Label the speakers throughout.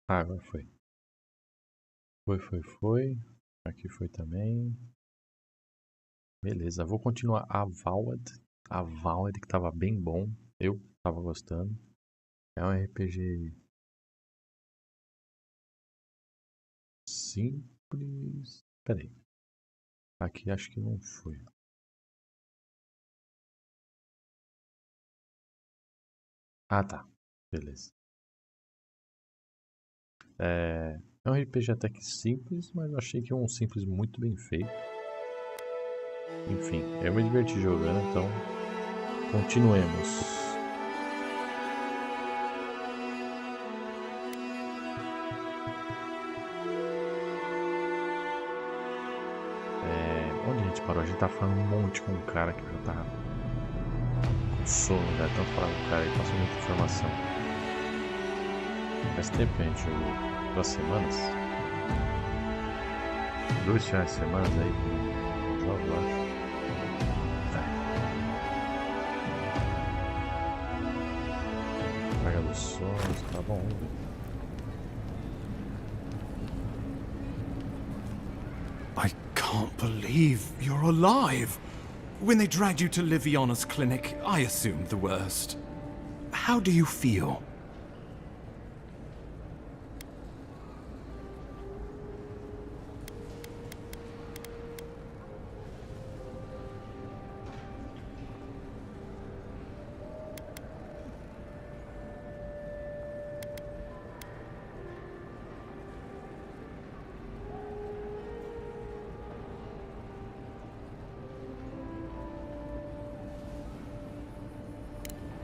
Speaker 1: Ah, agora foi. Foi. Aqui foi também. Beleza, vou continuar Avowed. Avowed que tava bem bom. Eu tava gostando. É um RPG simples. Pera aí. Aqui acho que não foi. Ah, tá. Beleza. É um RPG até que simples, mas eu achei que é um simples muito bem feito. Enfim, eu me diverti jogando, então continuemos. Onde a gente parou? A gente tá falando um monte com um cara que já tá com sono, né? Tanto falar com o cara aí, passou muita informação. Faz tempo que a gente jogou 2 semanas. 2 finais de semana aí com jogos, eu acho. Praga dos sonhos, tá bom.
Speaker 2: I can't believe you're alive. When they dragged you to Liviana's clinic, I assumed the worst. How do you feel?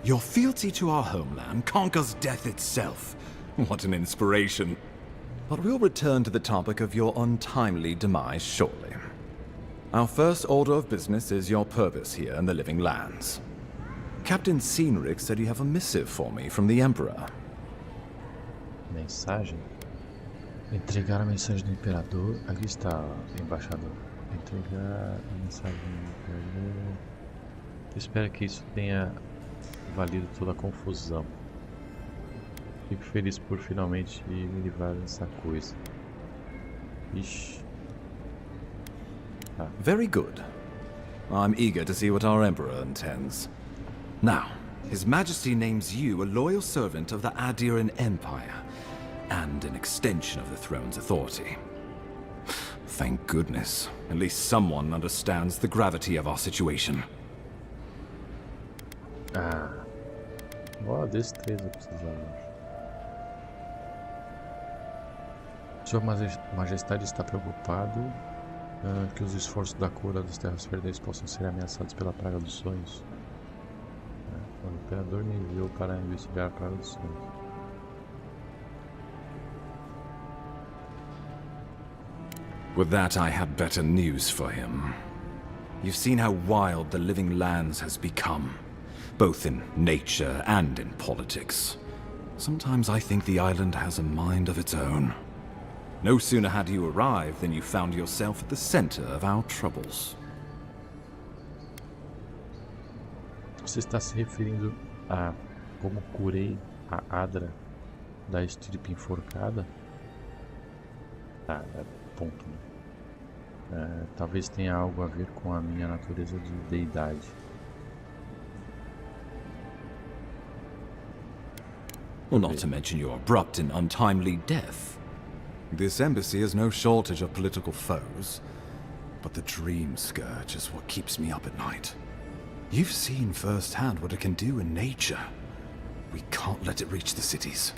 Speaker 2: Your fealty to our homeland conquers death itself. What an inspiration. But we'll return to the topic of your untimely demise shortly. Our first order of business is your purpose here in the Living Lands. Captain Cynric said you have a missive for me from the Emperor.
Speaker 1: Mensagem? Entregar a mensagem do Imperador. Aqui está, embaixador. Entregar a mensagem do Imperador. Espero que isso tenha valido toda a confusão. Fico feliz por finalmente me livrar dessa coisa. Ixi.
Speaker 2: Very good. I'm eager to see what our Emperor intends. Now, His Majesty names you a loyal servant of the Adiran Empire, and an extension of the throne's authority. Thank goodness. At least someone understands the gravity of our situation.
Speaker 1: Desse 3 eu precisava. Sua Majestade está preocupado que os esforços da cura das terras verdes possam ser ameaçados pela praga dos sonhos. O Imperador me enviou para investigar a praga dos sonhos.
Speaker 2: With that, I had better news for him. You've seen how wild the Living Lands has become, both in nature and in politics. Sometimes I think the island has a mind of its own. No sooner had you arrived than you found yourself at the center of our troubles.
Speaker 1: Você está se referindo a como curei a Adra da estirpe enforcada? Ponto. Talvez tenha algo a ver com a minha natureza de deidade.
Speaker 2: Well, not to mention your abrupt and untimely death. This embassy has no shortage of political foes, but the dream scourge is what keeps me up at night. You've seen firsthand what it can do in nature. We can't let it reach the cities.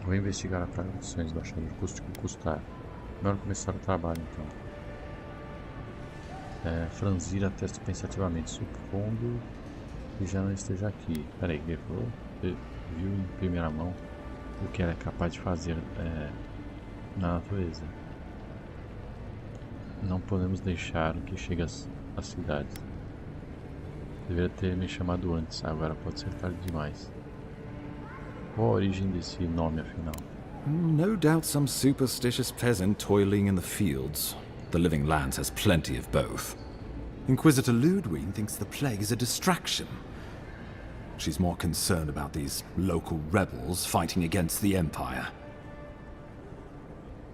Speaker 1: Vou investigar a praga dos sonhos, embaixador, custe o que custar. Melhor começar o trabalho, então. Franzir a testa pensativamente, supondo que já não esteja aqui. Peraí, ele falou? Viu em primeira mão o que ela é capaz de fazer na natureza. Não podemos deixar que chegue às cidades. Deveria ter me chamado antes, agora pode ser tarde demais. Qual a origem desse nome, afinal?
Speaker 2: No doubt some superstitious peasant toiling in the fields. The Living Lands has plenty of both. Inquisitor Ludwig thinks the plague is a distraction, She's more concerned about these local rebels fighting against the Empire.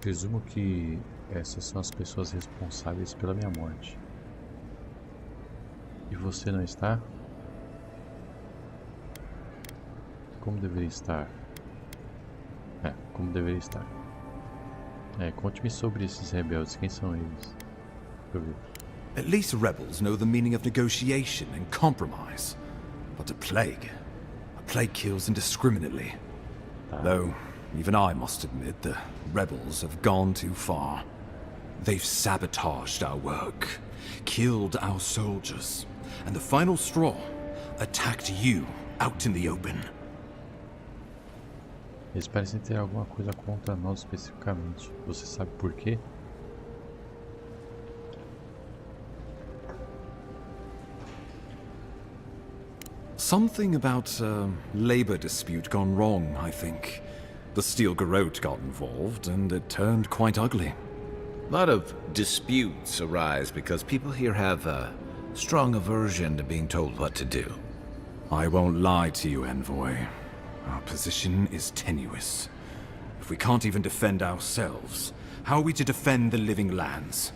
Speaker 1: Presumo que essas são as pessoas responsáveis pela minha morte. E você não está? Como deveria estar? Como deveria estar. Conte-me sobre esses rebeldes. Quem são eles? Deixa eu ver.
Speaker 2: At least rebels know the meaning of negotiation and compromise. But a plague kills indiscriminately. Though, even I must admit, the rebels have gone too far. They've sabotaged our work, killed our soldiers, and the final straw, attacked you out in the open.
Speaker 1: Eles parecem ter alguma coisa contra nós especificamente. Você sabe por quê?
Speaker 2: Something about a labor dispute gone wrong, I think. The Steel Garrote got involved, and it turned quite ugly.
Speaker 3: A lot of disputes arise because people here have a strong aversion to being told what to do.
Speaker 2: I won't lie to you, Envoy. Our position is tenuous. If we can't even defend ourselves, how are we to defend the living lands?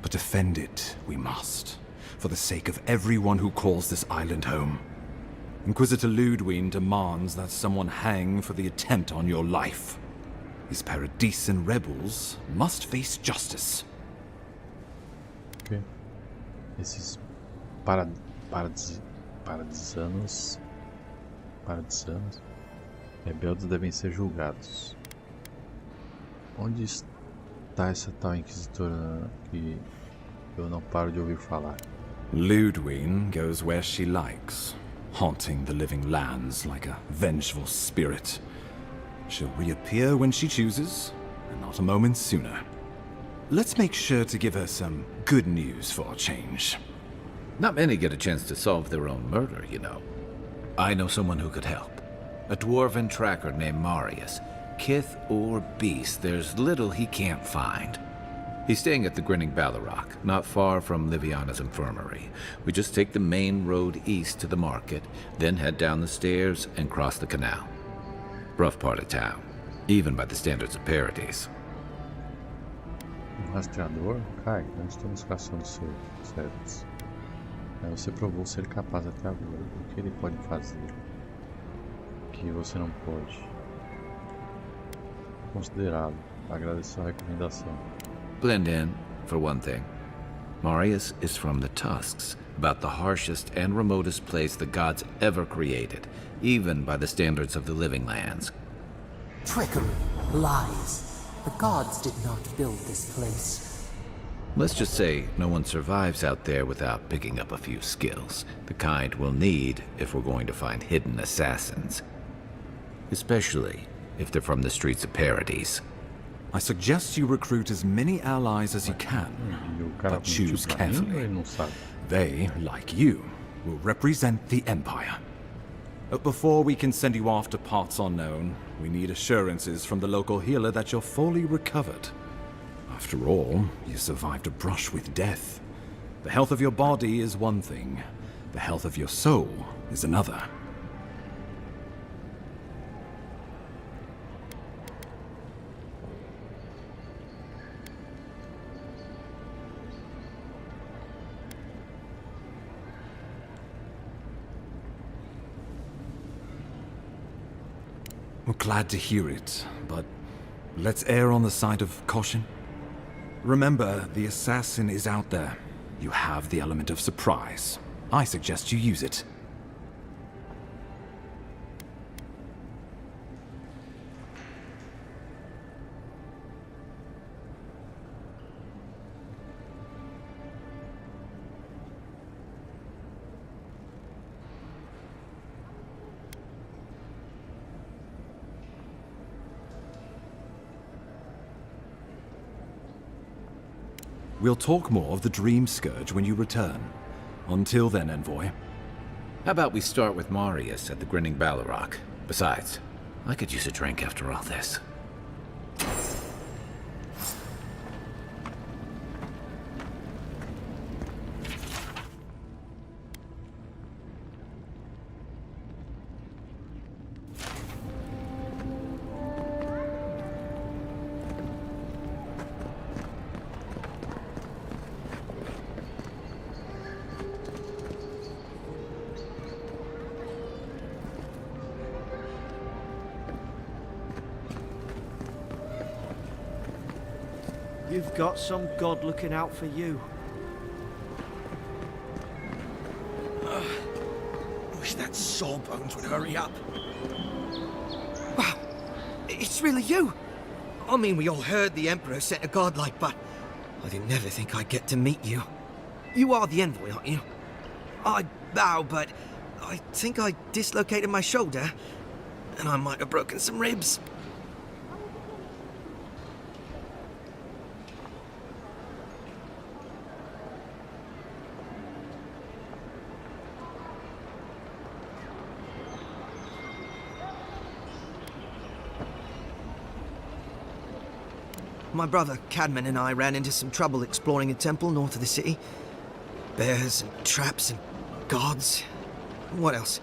Speaker 2: But defend it we must, for the sake of everyone who calls this island home. Inquisitor Ludwig demands that someone hang for the attempt on your life. These Paradisian rebels must face justice.
Speaker 1: Ok. Esses paradisanos rebeldes devem ser julgados. Onde está essa tal inquisitora que eu não paro de ouvir falar?
Speaker 2: Ludwig goes where she likes, haunting the living lands like a vengeful spirit. She'll reappear when she chooses, and not a moment sooner. Let's make sure to give her some good news for a change.
Speaker 3: Not many get a chance to solve their own murder, you know. I know someone who could help. A dwarven tracker named Marius. Kith or beast, there's little he can't find. He's staying at the Grinning Ballarrock, not far from Liviana's infirmary. We just take the main road east to the market, then head down the stairs and cross the canal. Rough part of town, even by the standards of Paradise.
Speaker 1: Rastreador? Kai, nós estamos caçando seus servos. Você provou ser capaz até agora. O que ele pode fazer? Que você não pode. Considerá-lo. Agradeço a recomendação.
Speaker 3: Blend in, for one thing. Marius is from the Tusks, about the harshest and remotest place the gods ever created, even by the standards of the living lands.
Speaker 4: Trickery, lies. The gods did not build this place.
Speaker 3: Let's just say no one survives out there without picking up a few skills, the kind we'll need if we're going to find hidden assassins. Especially if they're from the streets of Paradise.
Speaker 2: I suggest you recruit as many allies as you can, but choose carefully. They, like you, will represent the Empire. But before we can send you off to parts unknown, we need assurances from the local healer that you're fully recovered. After all, you survived a brush with death. The health of your body is one thing, the health of your soul is another. We're glad to hear it, but let's err on the side of caution. Remember, the assassin is out there. You have the element of surprise. I suggest you use it. We'll talk more of the Dream Scourge when you return. Until then, Envoy.
Speaker 3: How about we start with Marius at the Grinning Ballarrock? Besides, I could use a drink after all this.
Speaker 5: You've got some god looking out for you.
Speaker 6: Wish that sawbones would hurry up. Wow, it's really you. I mean, we all heard the Emperor sent a godlike, but I didn't never think I'd get to meet you. You are the envoy, aren't you? I bow, but I think I dislocated my shoulder, and I might have broken some ribs. My brother, Cadman, and I ran into some trouble exploring a temple north of the city. Bears and traps and guards. What else?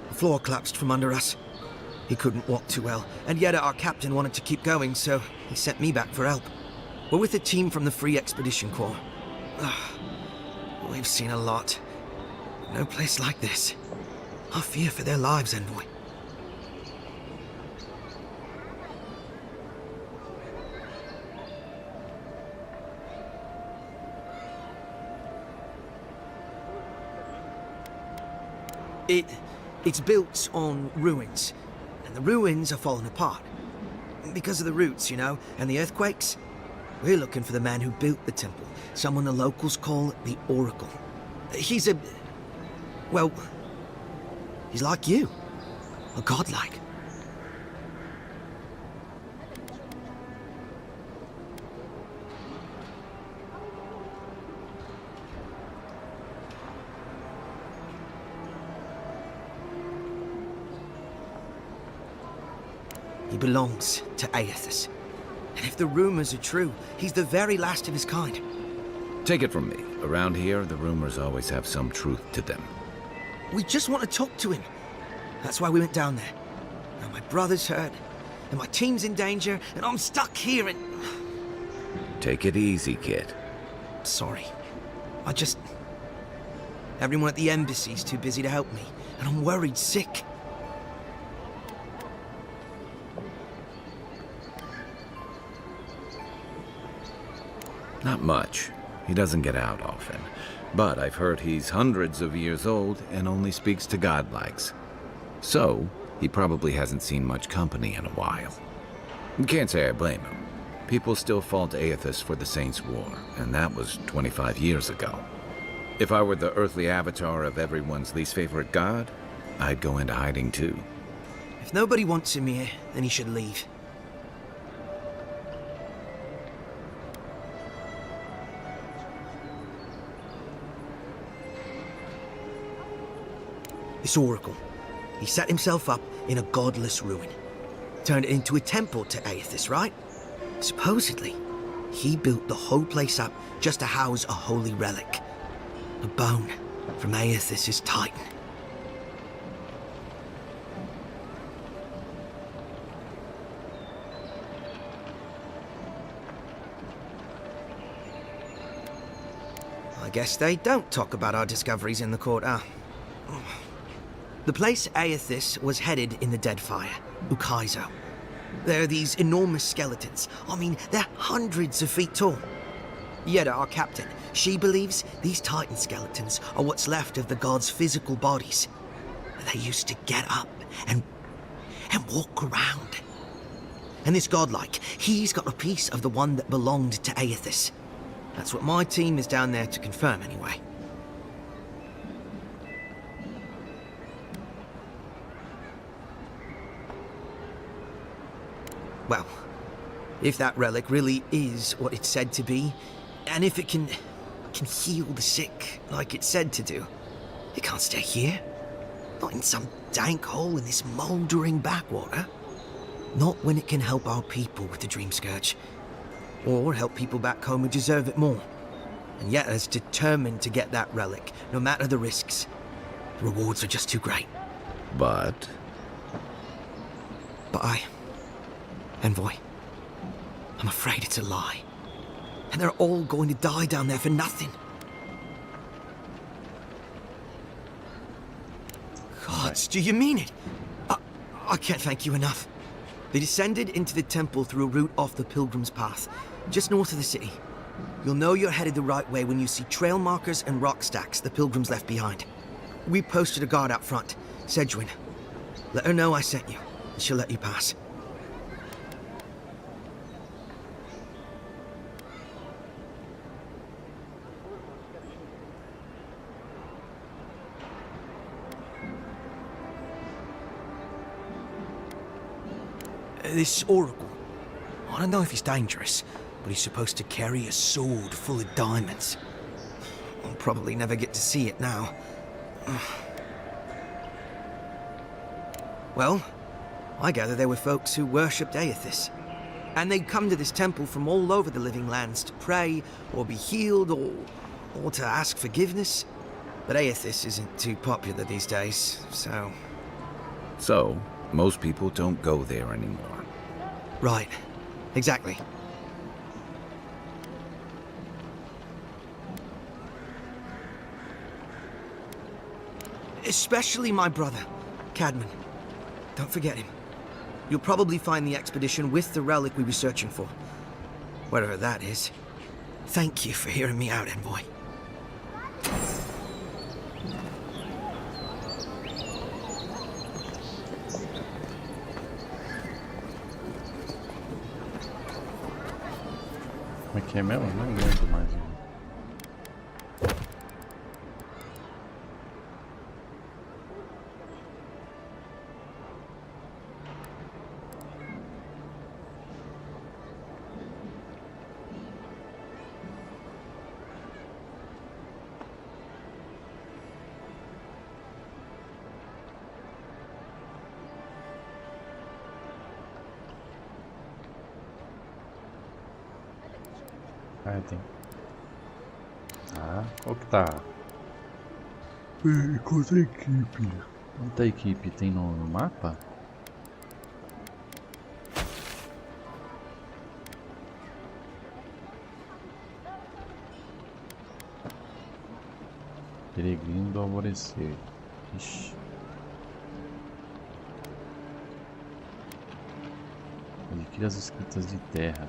Speaker 6: The floor collapsed from under us. He couldn't walk too well, and yet our captain wanted to keep going, so he sent me back for help. We're with a team from the Free Expedition Corps. We've seen a lot. No place like this. I fear for their lives, envoy. It's built on ruins, and the ruins are falling apart. Because of the roots, you know, and the earthquakes. We're looking for the man who built the temple, someone the locals call the Oracle. He's well, he's like you, a godlike. He belongs to Aethys. And if the rumors are true, he's the very last of his kind.
Speaker 3: Take it from me. Around here, the rumors always have some truth to them.
Speaker 6: We just want to talk to him. That's why we went down there. Now my brother's hurt, and my team's in danger, and I'm stuck here and...
Speaker 3: Take it easy, kid.
Speaker 6: Sorry. Everyone at the embassy's too busy to help me, and I'm worried sick.
Speaker 3: Not much. He doesn't get out often. But I've heard he's hundreds of years old and only speaks to godlikes. So, he probably hasn't seen much company in a while. Can't say I blame him. People still fault Aethys for the Saints' War, and that was 25 years ago. If I were the earthly avatar of everyone's least favorite god, I'd go into hiding too.
Speaker 6: If nobody wants him here, then he should leave. This Oracle, he set himself up in a godless ruin. Turned it into a temple to Aethys, right? Supposedly, he built the whole place up just to house a holy relic. A bone from Aethys' Titan. I guess they don't talk about our discoveries in the court, huh? The place Aethys was headed in the Deadfire, Ukaizo. There are these enormous skeletons. I mean, they're hundreds of feet tall. Yeda, our captain, she believes these Titan skeletons are what's left of the gods' physical bodies. They used to get up and walk around. And this godlike, he's got a piece of the one that belonged to Aethys. That's what my team is down there to confirm, anyway. Well, if that relic really is what it's said to be, and if it can heal the sick like it's said to do, it can't stay here. Not in some dank hole in this mouldering backwater. Not when it can help our people with the Dream Scourge. Or help people back home who deserve it more. And yet is determined to get that relic, no matter the risks. The rewards are just too great.
Speaker 3: But
Speaker 6: Envoy, I'm afraid it's a lie. And they're all going to die down there for nothing. Gods, do you mean it? I can't thank you enough. They descended into the temple through a route off the Pilgrim's Path, just north of the city. You'll know you're headed the right way when you see trail markers and rock stacks the Pilgrims left behind. We posted a guard out front, Sedgwin. Let her know I sent you, and she'll let you pass. This Oracle, I don't know if he's dangerous, but he's supposed to carry a sword full of diamonds. I'll probably never get to see it now. Well, I gather there were folks who worshipped Aethys. And they'd come to this temple from all over the living lands to pray, or be healed, or to ask forgiveness. But Aethys isn't too popular these days, so...
Speaker 3: So, most people don't go there anymore.
Speaker 6: Right. Exactly. Especially my brother, Cadman. Don't forget him. You'll probably find the expedition with the relic we were searching for. Whatever that is. Thank you for hearing me out, Envoy.
Speaker 1: Como é que é mesmo? Não lembro mais. Ah, tem. Ah, qual que tá? Encontra a equipe. Onde tá a equipe? Tem no mapa? Peregrino do Alvorecer. Ixi. Adquira as escritas de terra.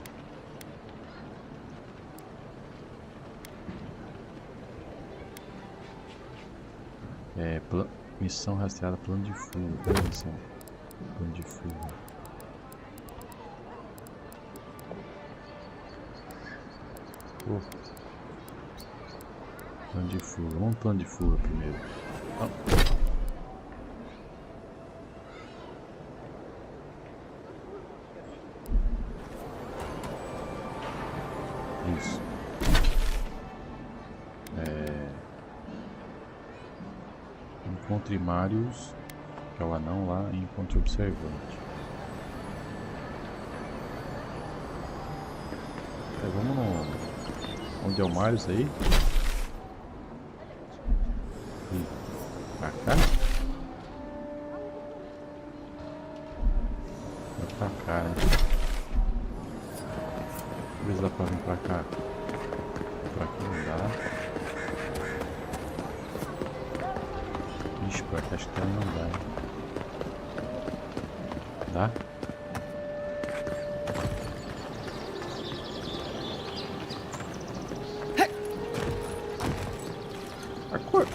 Speaker 1: Missão rastreada, plano de fuga. Missão. Plano de fuga. Plano de fuga. Vamos plano de fuga primeiro. Isso. Encontre Marius, que é o anão lá, e encontre observante. Vamos no... Onde é o Marius aí? Pra cá? Vai pra cá, né? Deixa eu ver se dá pra vir pra cá. Pra aqui não dá. Ixi, pra cá acho que não dá. Dá? Acorda!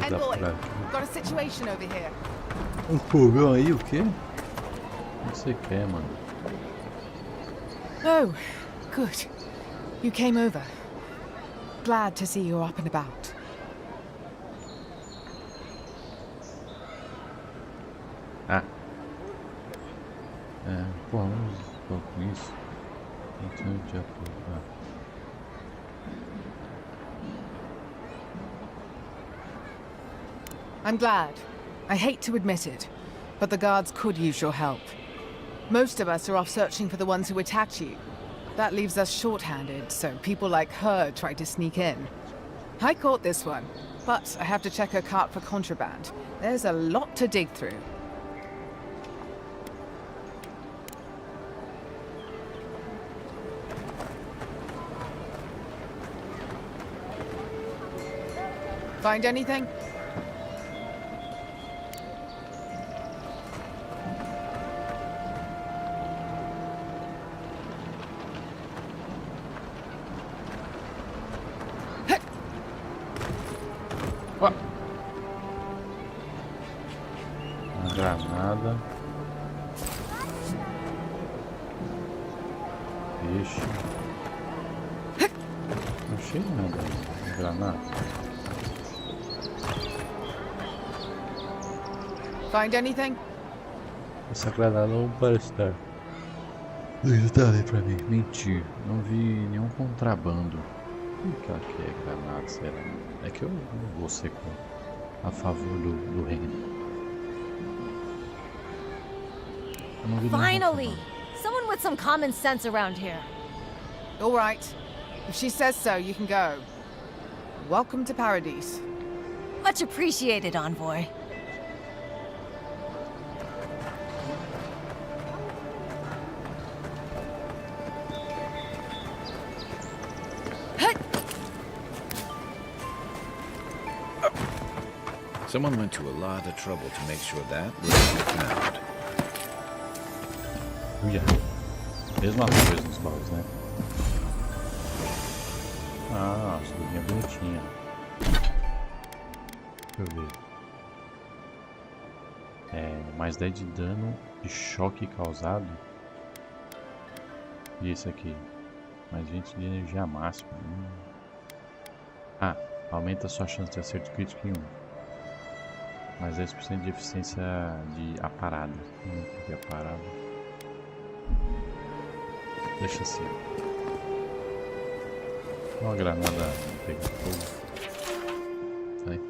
Speaker 7: Envoy, got a situation over here.
Speaker 1: Um fogão aí, o quê? O que você quer, mano?
Speaker 7: Oh, good. You came over. Glad to see you're up and about.
Speaker 1: Ah. Porra, vamos com isso. Então, já
Speaker 7: I'm glad. I hate to admit it, but the guards could use your help. Most of us are off searching for the ones who attacked you. That leaves us short-handed, so people like her try to sneak in. I caught this one, but I have to check her cart for contraband. There's a lot to dig through. Find anything?
Speaker 1: Ó. Uma granada. Peixe. Não achei nada aí. Granada.
Speaker 7: Find anything?
Speaker 1: Essa granada não parece estar. Deixa eu ali pra mim. Mentir. Não vi nenhum contrabando. O que ela quer granada, será? É que eu não vou ser a favor do reino. Eu não vi nenhum
Speaker 8: Finally!
Speaker 1: contrabando.
Speaker 8: Someone with some common sense around here.
Speaker 7: All right. If she says so, you can go. Welcome to Paradise.
Speaker 8: Much appreciated, Envoy.
Speaker 3: Someone went to a lot of trouble to make sure that wouldn't be found.
Speaker 1: Uia. Mesma coisa nos baús, né? Ah, as luvinhas bonitinhas. Deixa eu ver. Mais 10 de dano de choque causado. E esse aqui? Mais 20 de energia máxima. Ah, aumenta sua chance de acerto crítico em 1. Mais 10% de eficiência de aparada. O que é aparada? Deixa assim. Uma granada pega fogo. Sai.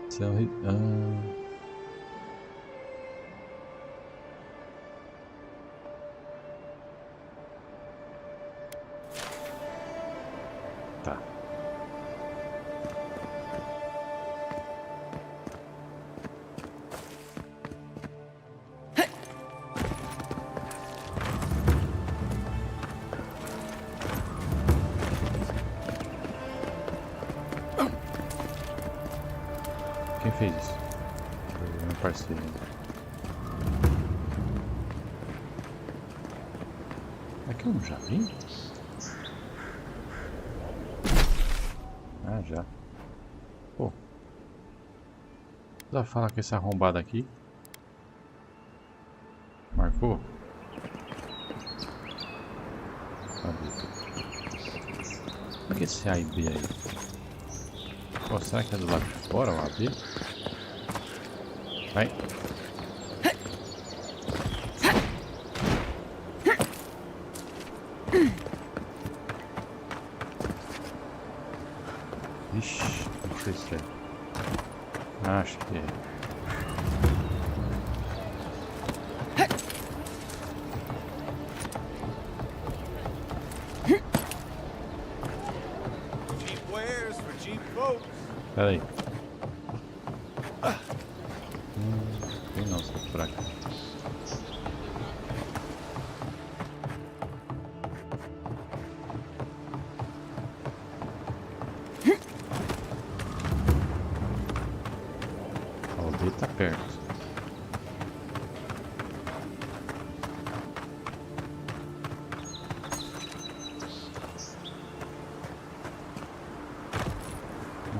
Speaker 1: Isso é um... Tá. Quem fez isso? Foi meu parceiro. Aqui eu não já vi? Ah, já. Pô. Precisa falar com esse arrombado aqui. Marcou? Cadê? O que é esse A e B aí? Pô, será que é do lado de fora o AB? Vai. Ixi, não sei se é. Acho que é. Pera aí. Tem não, só por aqui. O B tá perto.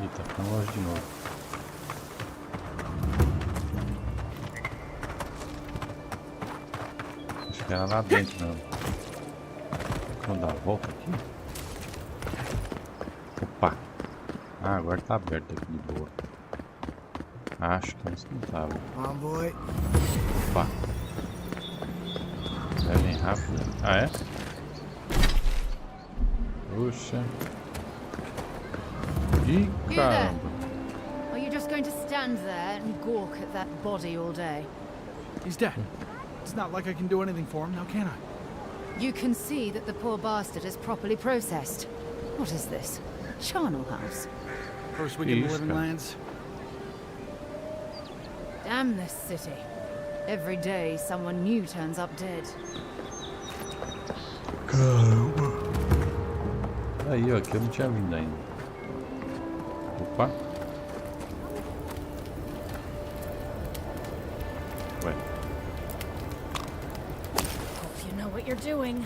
Speaker 1: Ih, tá ficando longe de novo. Acho que era lá dentro mesmo. Vamos dar a volta aqui. Opa! Ah, agora tá aberto aqui de boa. Acho que antes não tava.
Speaker 5: Envoy.
Speaker 1: Opa! Vai bem rápido. Ah, é? Puxa. Ih, caramba.
Speaker 9: Are you just going to stand there and gawk at that body all day?
Speaker 10: He's dead. It's not like I can do anything for him now, can I?
Speaker 9: You can see that the poor bastard is properly processed. What is this? Charnel House?
Speaker 10: First week in the
Speaker 1: Jeez,
Speaker 10: Living
Speaker 1: God.
Speaker 10: Lands.
Speaker 9: Damn this city. Every day someone new turns up dead.
Speaker 1: Aí, ó, que eu não tinha vindo ainda. Opa. Ué.
Speaker 8: Hope you know what you're doing.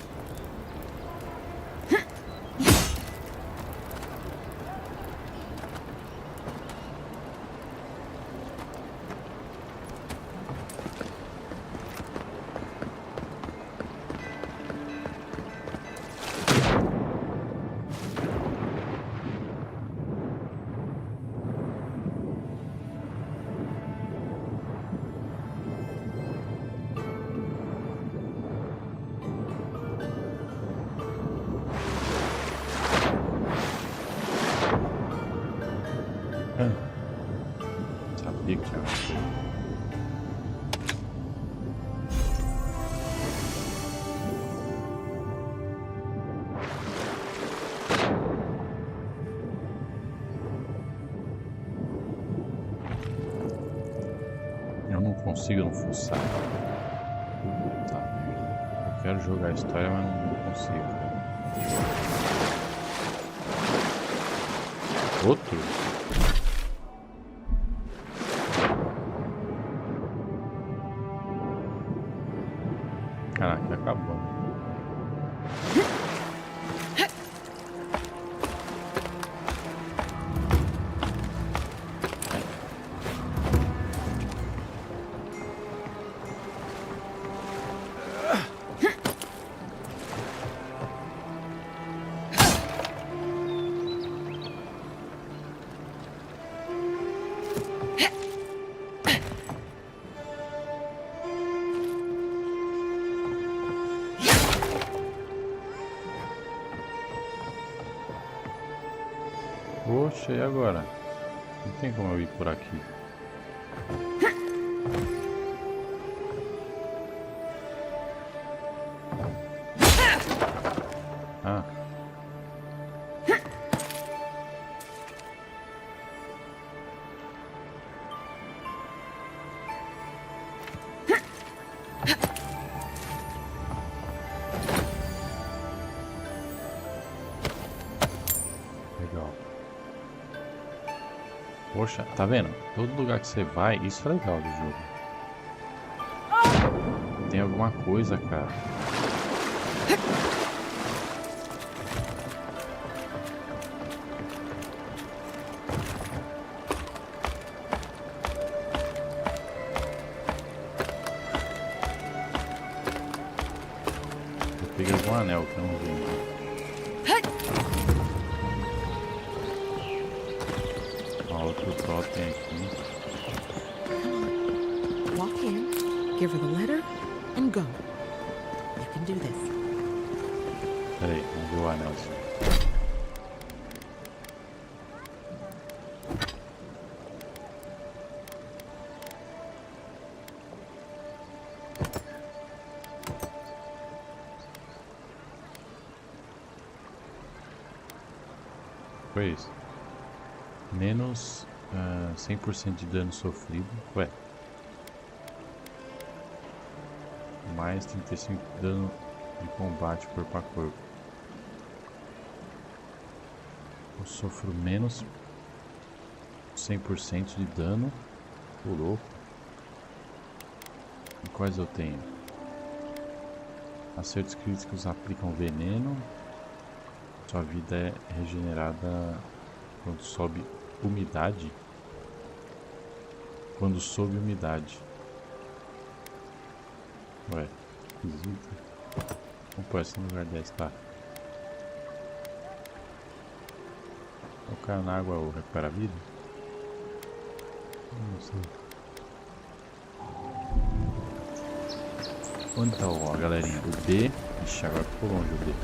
Speaker 1: consigo no fuçar. Puta merda. Eu quero jogar a história, mas não consigo. Outro? Caraca, acabou. Poxa, e agora? Não tem como eu ir por aqui. Ah. Legal. Poxa, tá vendo? Todo lugar que você vai, isso é legal do jogo. Tem alguma coisa, cara. Eu peguei algum anel que eu não vi. Outro totem aqui.
Speaker 11: Walk in, give her the letter, and go. You can do this.
Speaker 1: Peraí, vamos ver o anel. Foi isso. Menos 100% de dano sofrido. Ué. Mais 35 de dano de combate corpo a corpo. Eu sofro menos 100% de dano. Tô louco. E quais eu tenho? Acertos críticos aplicam veneno. Sua vida é regenerada quando sobe umidade. Quando sobe umidade. Ué, esquisito. Vamos pôr esse no lugar desse, tá? Colocar na água ou recupera a vida? Não sei. Onde tá a galerinha? O B. Ixi, agora ficou longe o B.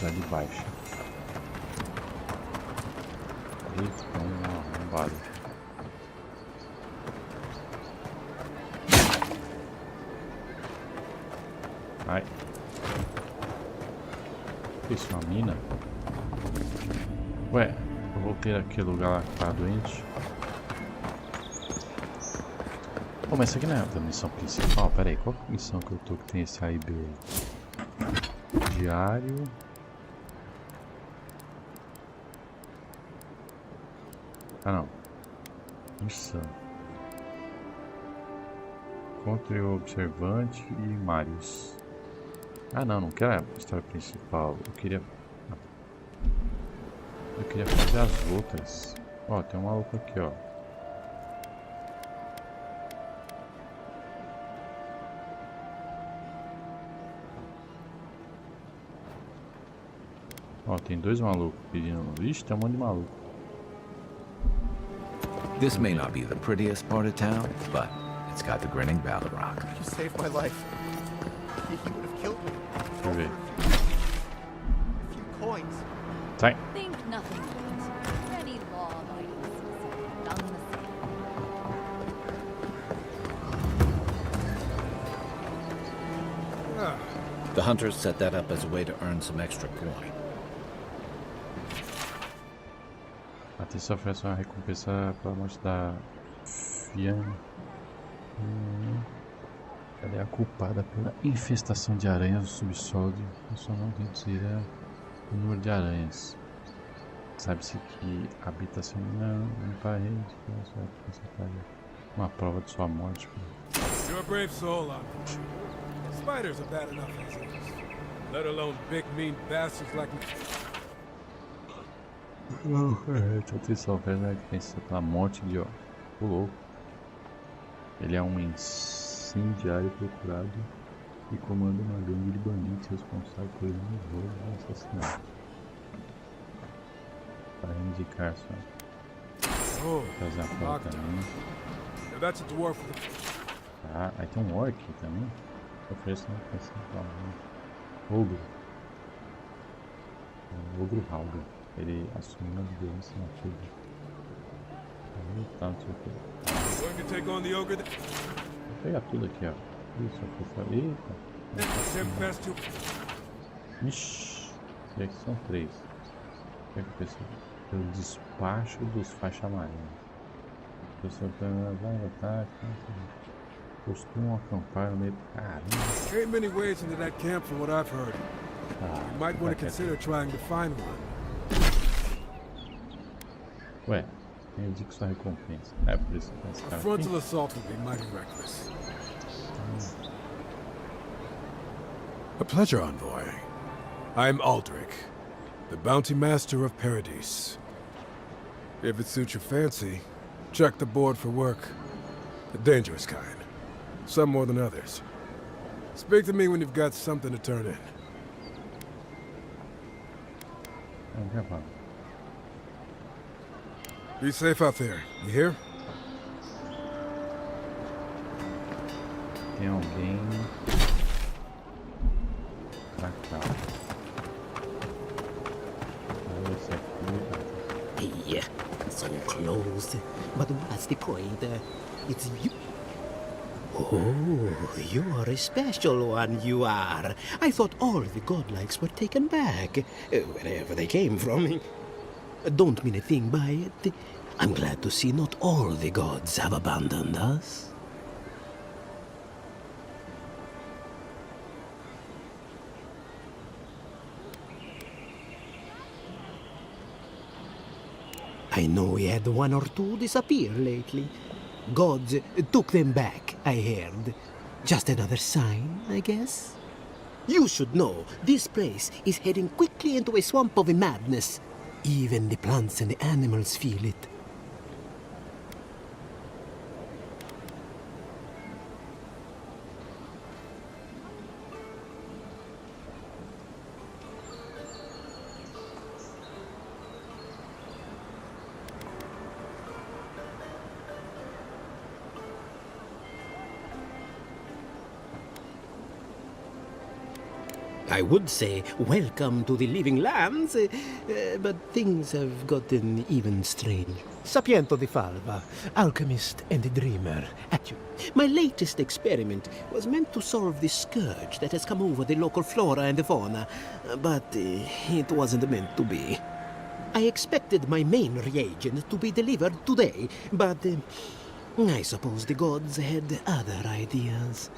Speaker 1: Lá de baixo. Eita, tem um arrombado. Ai. Isso é uma mina? Ué, eu voltei naquele lugar lá que tava doente. Pô, mas isso aqui não é a missão principal? Pera aí, qual que é a missão que eu tô que tem esse AIB aí? Diário. Ah não. Missão. Encontre o observante e Marius. Ah não, não quero a história principal. Eu queria fazer as outras. Ó, tem um maluco aqui, ó. Ó, tem dois malucos pedindo. Ixi, tem um monte de maluco.
Speaker 3: This may not be the prettiest part of town, but it's got the grinning Balrog.
Speaker 12: You saved my life. He would have killed me.
Speaker 1: Deixa eu ver.
Speaker 12: A few coins.
Speaker 1: Sai.
Speaker 8: Think nothing of it. Any law-abiding citizen done the same.
Speaker 3: The hunters set that up as a way to earn some extra coin.
Speaker 1: Atenção, oferece uma recompensa pela morte da Fiana. Ela é a culpada pela infestação de aranhas no subsolo. Isso não reduzirá o número de aranhas. Sabe-se que habitação não parede. Uma prova de sua morte.
Speaker 13: You're a brave soul, Otto. Spiders are bad enough as is. Let alone big, mean bastards like me.
Speaker 1: Atenção, verdade, pensa pela morte de o louco. Ele é um incendiário procurado e comanda uma gangue de bandidos responsável por um roubo e assassinato. Para indicar só. Fazer a foto também.
Speaker 13: That's a dwarf.
Speaker 1: Ah, aí tem um orc também. Oferece uma peça para ogro. Ogro Halga. Ele assumiu uma liderança na tribo. Aí tá, não sei o que. Vou pegar tudo aqui, ó. Isso, aqui. Eita. Ixi. E aqui são 3. O que é que eu pensei? Pelo despacho dos faixa amarela. Pessoal vai ataque. Costumam acampar no meio. Caramba.
Speaker 13: Ain't many ways into that camp from what I've heard. You might want to consider trying to find one.
Speaker 1: Ué, eu indico sua recompensa. É por isso que esse
Speaker 13: A
Speaker 1: cara
Speaker 13: frontal assault would be mighty reckless. A pleasure, envoy. I'm Aldrich, the bounty master of Paradise. If it suits your fancy, check the board for work. The dangerous kind. Some more than others. Speak to me when you've got something to turn in. Be safe out there, you hear?
Speaker 1: Tem alguém pra cá. Olha esse aqui.
Speaker 4: Hey, so close. But what's the point? It's you. Oh, you are a special one, you are. I thought all the godlikes were taken back, wherever they came from. Don't mean a thing by it. I'm glad to see not all the gods have abandoned us. I know we had one or two disappear lately. Gods took them back, I heard. Just another sign, I guess. You should know, this place is heading quickly into a swamp of madness. Even the plants and the animals feel it. I would say welcome to the living lands, but things have gotten even strange. Sapiento di Falva, alchemist and dreamer, at you. My latest experiment was meant to solve the scourge that has come over the local flora and fauna, but it wasn't meant to be. I expected my main reagent to be delivered today, but I suppose the gods had other ideas.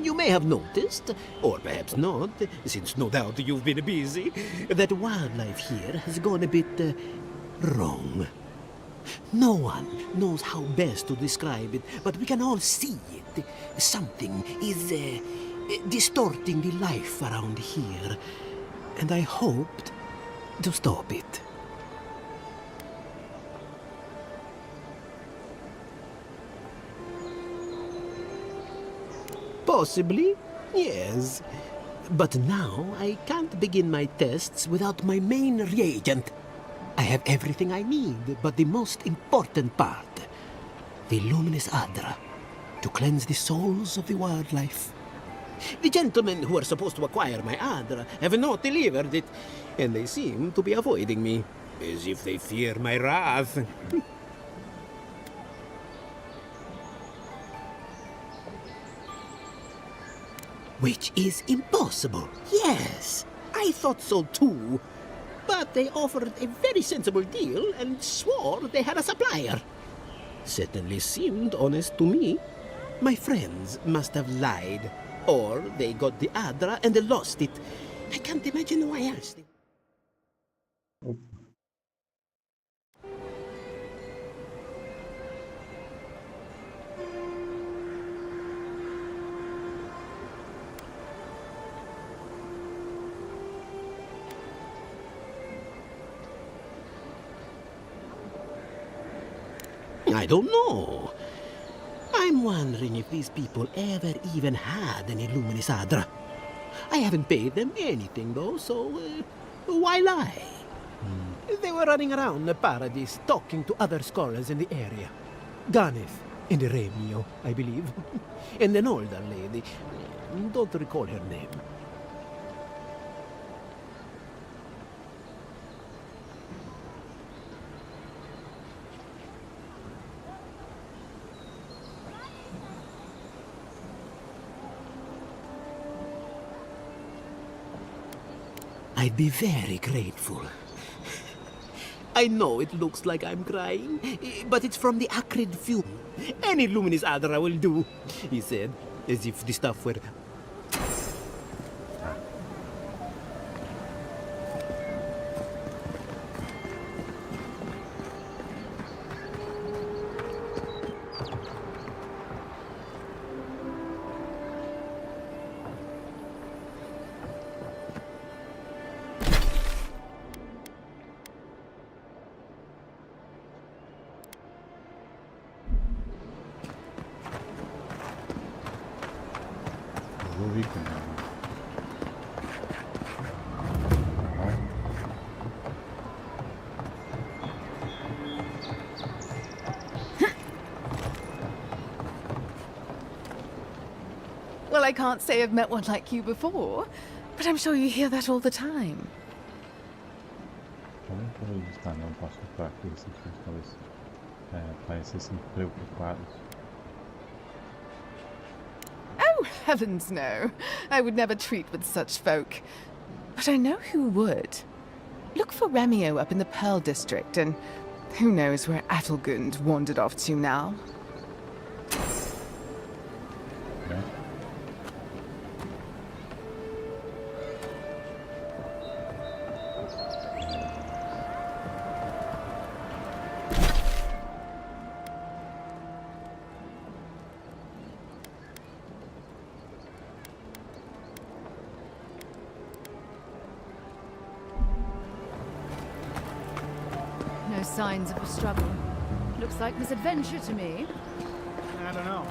Speaker 4: You may have noticed, or perhaps not, since no doubt you've been busy, that wildlife here has gone a bit wrong. No one knows how best to describe it, but we can all see it. Something is distorting the life around here, and I hoped to stop it. Possibly, yes. But now I can't begin my tests without my main reagent. I have everything I need, but the most important part, the luminous Adra, to cleanse the souls of the wildlife. The gentlemen who are supposed to acquire my Adra have not delivered it, and they seem to be avoiding me, as if they fear my wrath. Which is impossible. Yes, I thought so too. But they offered a very sensible deal and swore they had a supplier. Certainly seemed honest to me. My friends must have lied. Or they got the Adra and they lost it. I can't imagine why else. I don't know. I'm wondering if these people ever even had any Luminis Adra. I haven't paid them anything, though, so why lie? They were running around the Paradise talking to other scholars in the area. Ganeth and Remio, I believe. And an older lady. Don't recall her name. I'd be very grateful. I know it looks like I'm crying, but it's from the acrid fume. Any Luminis Adra will do, he said, as if the stuff were...
Speaker 7: Well, I can't say I've met one like you before, but I'm sure you hear that all the time.
Speaker 1: Como que eles estão? Não posso falar que eles talvez parecessem preocupados.
Speaker 7: Oh, heavens no. I would never treat with such folk. But I know who would. Look for Remio up in the Pearl District, and who knows where Adelgund wandered off to now.
Speaker 1: Yeah.
Speaker 9: No signs of a struggle. Looks like misadventure to me.
Speaker 10: I don't know.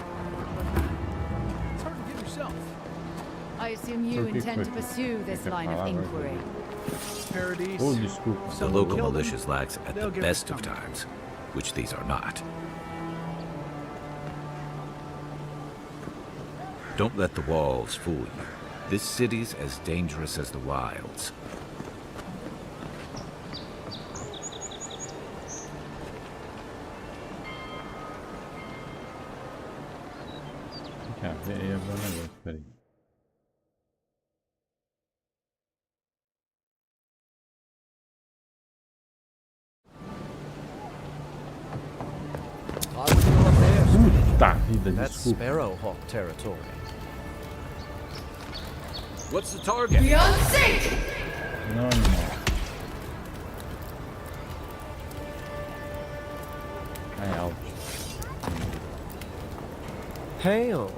Speaker 10: It's hard to get yourself.
Speaker 9: I assume you intend to pursue this line of inquiry.
Speaker 10: Paradise.
Speaker 3: The local militia's lax at the best of times, which these are not. Don't let the walls fool you. This city's as dangerous as the wilds.
Speaker 1: Cara, eu vou um negócio, peraí. Puta vida,
Speaker 12: That's
Speaker 1: desculpa.
Speaker 12: Sparrowhawk territory.
Speaker 3: What's the target?
Speaker 7: Beyond sync!
Speaker 1: Não, animal. É alto.
Speaker 12: Hail.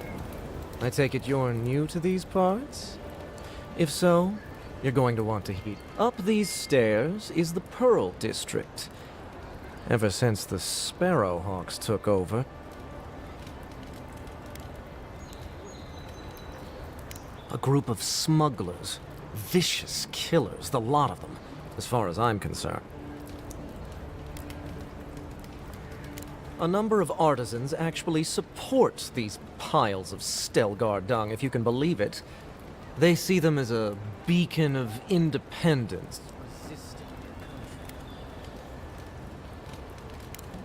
Speaker 12: I take it you're new to these parts? If so, you're going to want to heat. Up these stairs is the Pearl District. Ever since the Sparrowhawks took over. A group of smugglers. Vicious killers, the lot of them, as far as I'm concerned. a number of artisans actually support these piles of Stelgar dung, if you can believe it. They see them as a beacon of independence.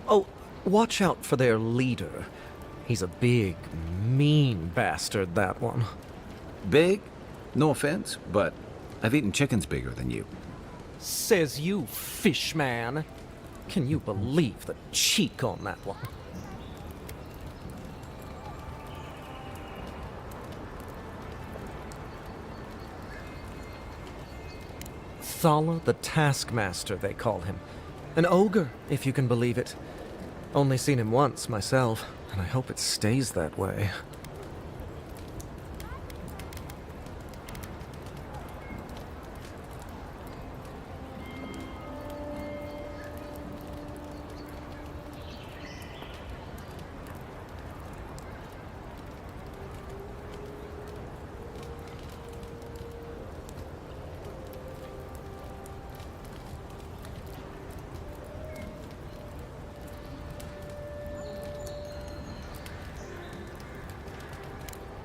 Speaker 12: Oh, watch out for their leader. He's a big, mean bastard, that one.
Speaker 3: Big? No offense, but I've eaten chickens bigger than you.
Speaker 12: Says you, fish man. Can you believe the cheek on that one? Thala the Taskmaster, they call him. An ogre, if you can believe it. Only seen him once, myself, and I hope it stays that way.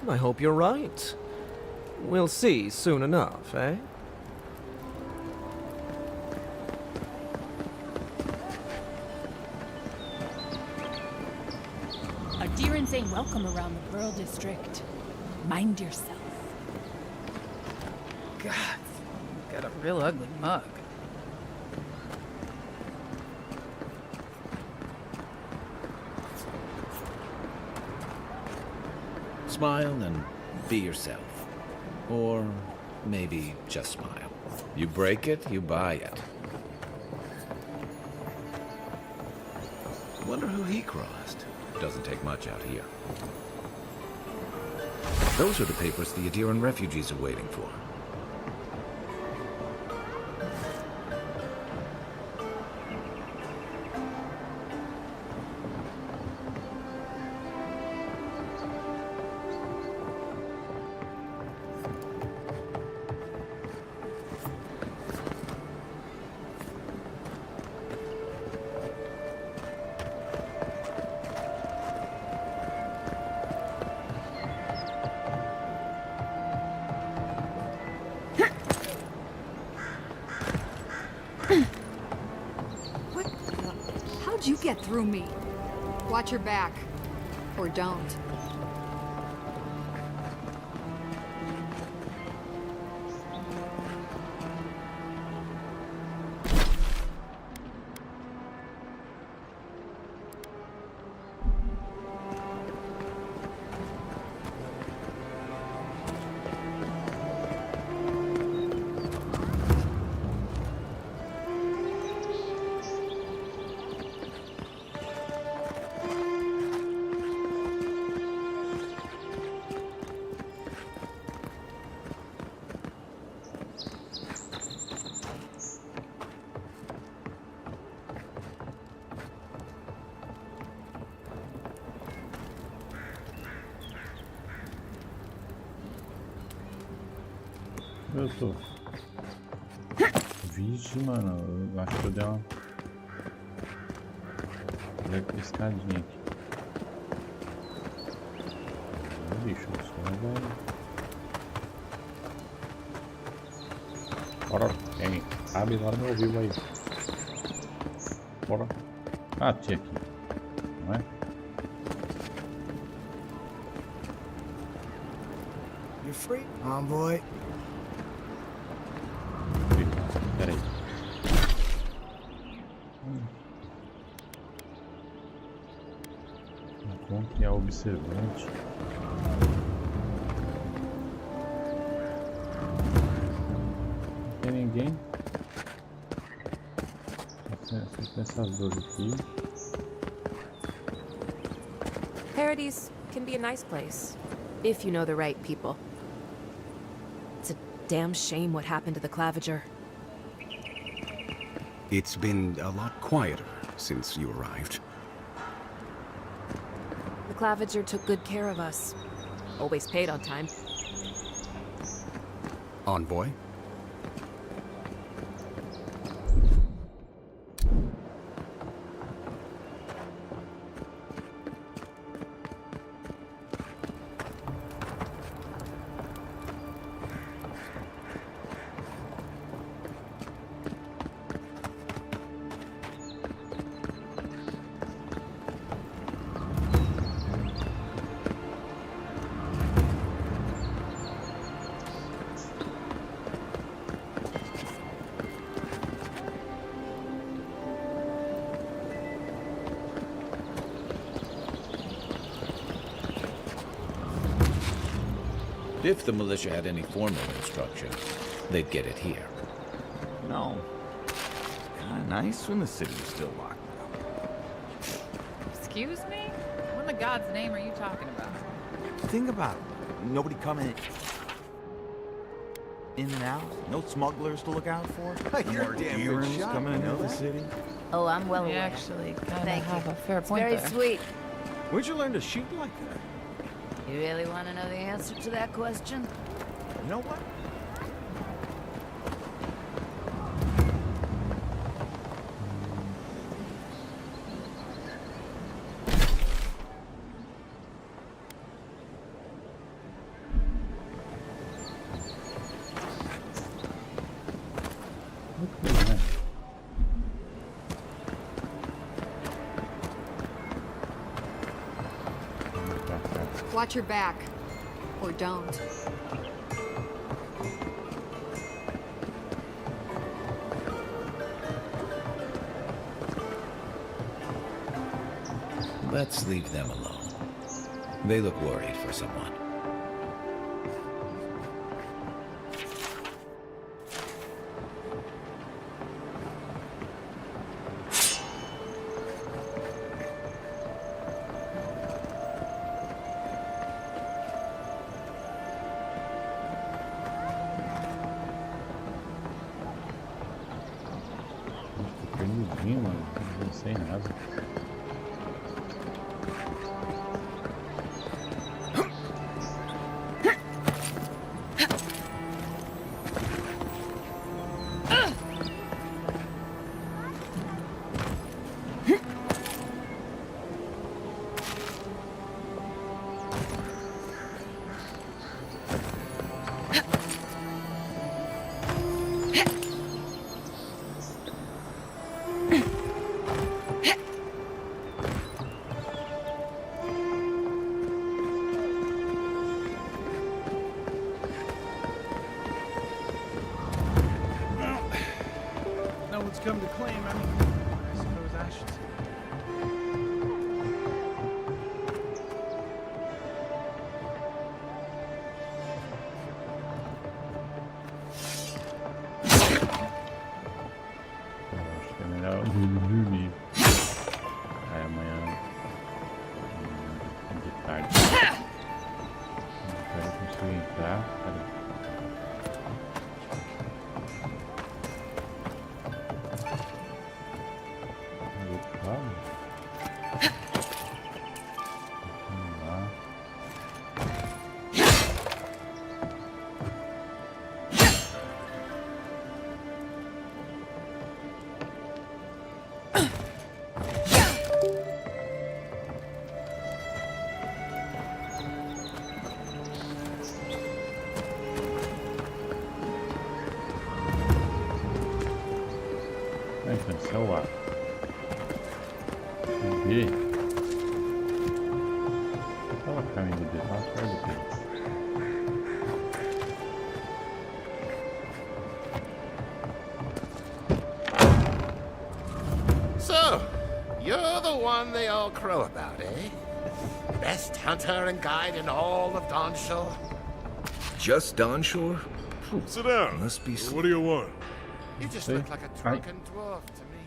Speaker 12: I hope you're right. We'll see soon enough, eh?
Speaker 14: Adherents ain't welcome around the Pearl District. Mind yourself.
Speaker 7: God, got a real ugly mug.
Speaker 3: Smile and be yourself. Or maybe just smile. You break it, you buy it. Wonder who he crossed. Doesn't take much out here. Those are the papers the Adiran refugees are waiting for.
Speaker 9: How'd you get through me? Watch your back. Or don't.
Speaker 1: Eu tô. Vixe, mano, eu acho que eu dei uma. Dei uma piscadinha aqui. Bicho, só velho. Bora, vem. Abre agora meu ouvido aí. Bora. Ah, tinha aqui. Não é?
Speaker 5: You free, envoy?
Speaker 1: Peraí. Encontre a observante. Não tem ninguém. Fica essas duas aqui.
Speaker 11: Paradise can be a nice place, if you know the right people. It's a damn shame what happened to the Claviger.
Speaker 15: It's been a lot quieter since you arrived.
Speaker 11: The Claviger took good care of us. Always paid on time.
Speaker 15: Envoy?
Speaker 3: If the militia had any formal instruction, they'd get it here.
Speaker 2: No. Kinda nice when the city was still locked up.
Speaker 16: Excuse me? What in the God's name are you talking about?
Speaker 2: Think about it. Nobody coming in and out. No smugglers to look out for. No more errands coming into the city.
Speaker 9: Oh, I'm well
Speaker 16: You
Speaker 9: aware.
Speaker 16: actually kind of
Speaker 9: Thank
Speaker 16: have
Speaker 9: you.
Speaker 16: a fair
Speaker 9: It's
Speaker 16: point
Speaker 9: very
Speaker 16: there.
Speaker 9: sweet.
Speaker 2: Where'd you learn to shoot like that?
Speaker 9: You really want to know the answer to that question?
Speaker 2: You know what?
Speaker 17: Watch your back. Or don't.
Speaker 3: Let's leave them alone. They look worried for someone.
Speaker 1: Perdidinho, mano. Não sei nada.
Speaker 10: No one's come to claim. I mean, I suppose I should say.
Speaker 1: Eu acho que é melhor dormir. Aí amanhã de tarde. Não quero conseguir entrar. Cadê? Celular. Subir. Eu tava caindo de lá atrás do que.
Speaker 18: So, you're the one they all crow about, eh? Best hunter and guide in all of Dawnshore?
Speaker 19: Just Dawnshore?
Speaker 13: Sit down.
Speaker 19: Must be.
Speaker 13: What do you want?
Speaker 18: You just look like a drunken dwarf to me.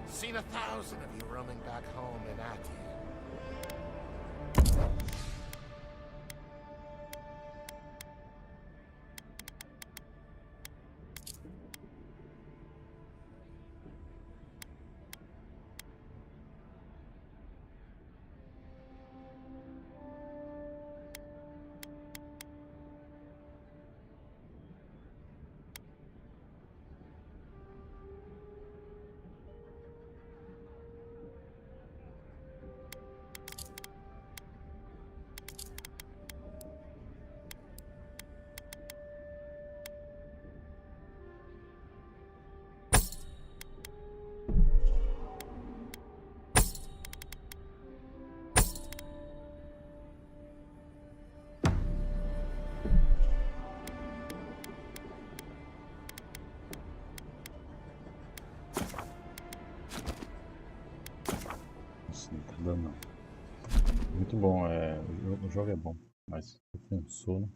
Speaker 18: Seen 1,000 of you roaming back home in Ati.
Speaker 1: Não tá dando não. Muito bom, o jogo é bom, mas eu tenho sono.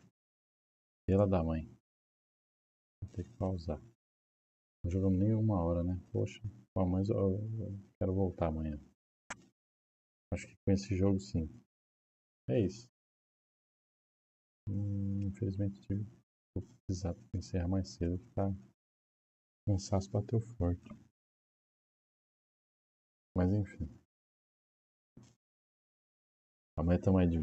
Speaker 1: Pela da mãe. Vou ter que pausar. Não jogamos nem 1 hora, né? Poxa. Mas eu quero voltar amanhã. Acho que com esse jogo sim. É isso. Infelizmente vou precisar encerrar mais cedo. Tá? Cansaço bateu forte. Mas enfim. Amanhã estamos aí de